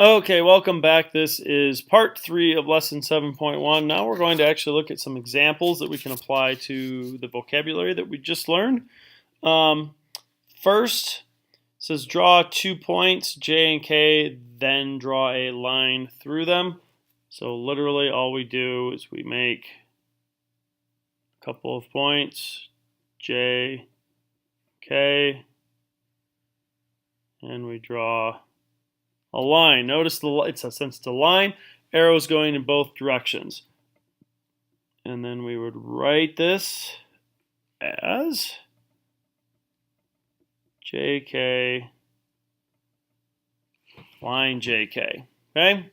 Okay, welcome back. This is part 3 of lesson 7.1. Now we're going to actually look at some examples that we can apply to the vocabulary that we just learned. First, it says draw 2 points, J and K, then draw a line through them. So literally all we do is we make a couple of points, J, K, and we draw a line. Notice since it's a line, arrows going in both directions. And then we would write this as JK, line JK. Okay?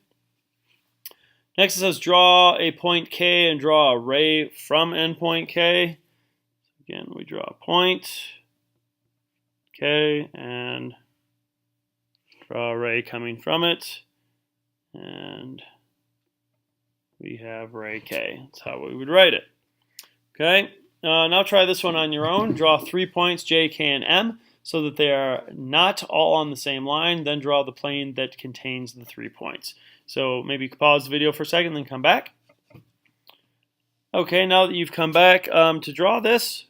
Next it says draw a point K and draw a ray from endpoint K. Again, we draw a point K and draw a ray coming from it, and we have ray K. That's how we would write it. Okay, now try this one on your own. Draw 3 points, J, K, and M, so that they are not all on the same line. Then draw the plane that contains the 3 points. So maybe pause the video for a second, then come back. Okay, now that you've come back, to draw this,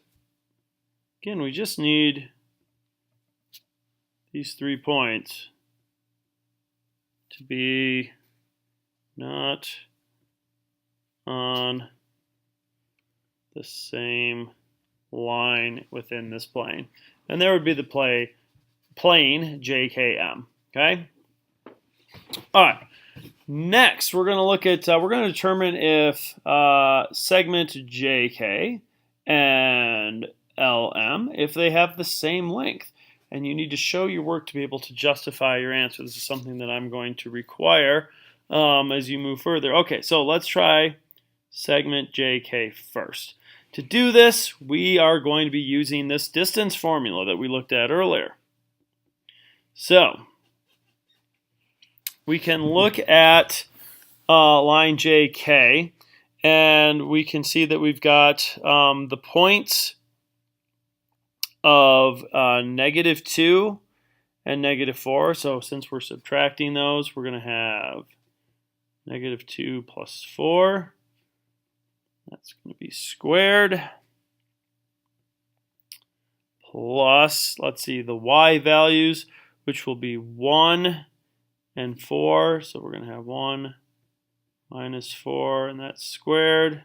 again, we just need these 3 points to be not on the same line within this plane. And there would be the plane JKM. Okay? All right. Next, we're going to look at, we're going to determine if segment JK and LM, if they have the same length. And you need to show your work to be able to justify your answer. This is something that I'm going to require as you move further. Okay, so let's try segment JK first. To do this, we are going to be using this distance formula that we looked at earlier. So, we can look at line JK, and we can see that we've got the points of -2 and -4. So since we're subtracting those, we're going to have -2 plus 4. That's going to be squared. Plus, let's see, the y values, which will be 1 and 4. So we're going to have 1 minus 4, and that's squared.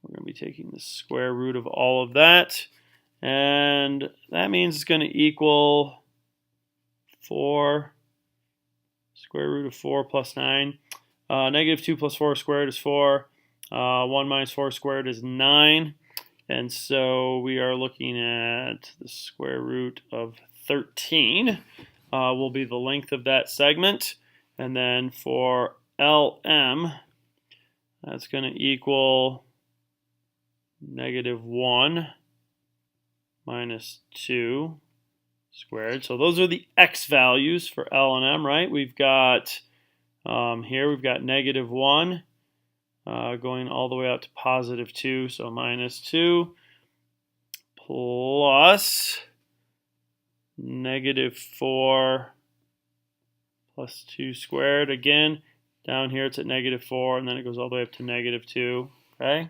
We're going to be taking the square root of all of that. And that means it's going to equal 4, square root of 4 plus 9. -2 plus 4 squared is 4. 1 minus 4 squared is 9. And so we are looking at the square root of 13 will be the length of that segment. And then for LM, that's going to equal -1 minus 2 squared. So those are the x values for L and M, right? We've got here we've got -1 going all the way out to +2, so -2 plus -4 plus 2 squared. Again, down here it's at -4, and then it goes all the way up to -2. Okay.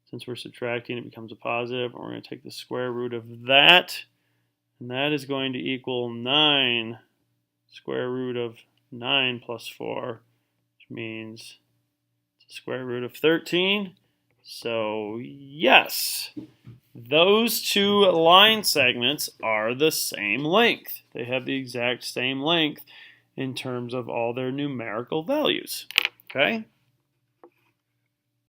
Since we're subtracting, it becomes a positive, and we're going to take the square root of that, and that is going to equal 9 square root of 9 plus 4, which means it's the square root of 13. So yes, those two line segments are the same length. They have the exact same length in terms of all their numerical values. Okay?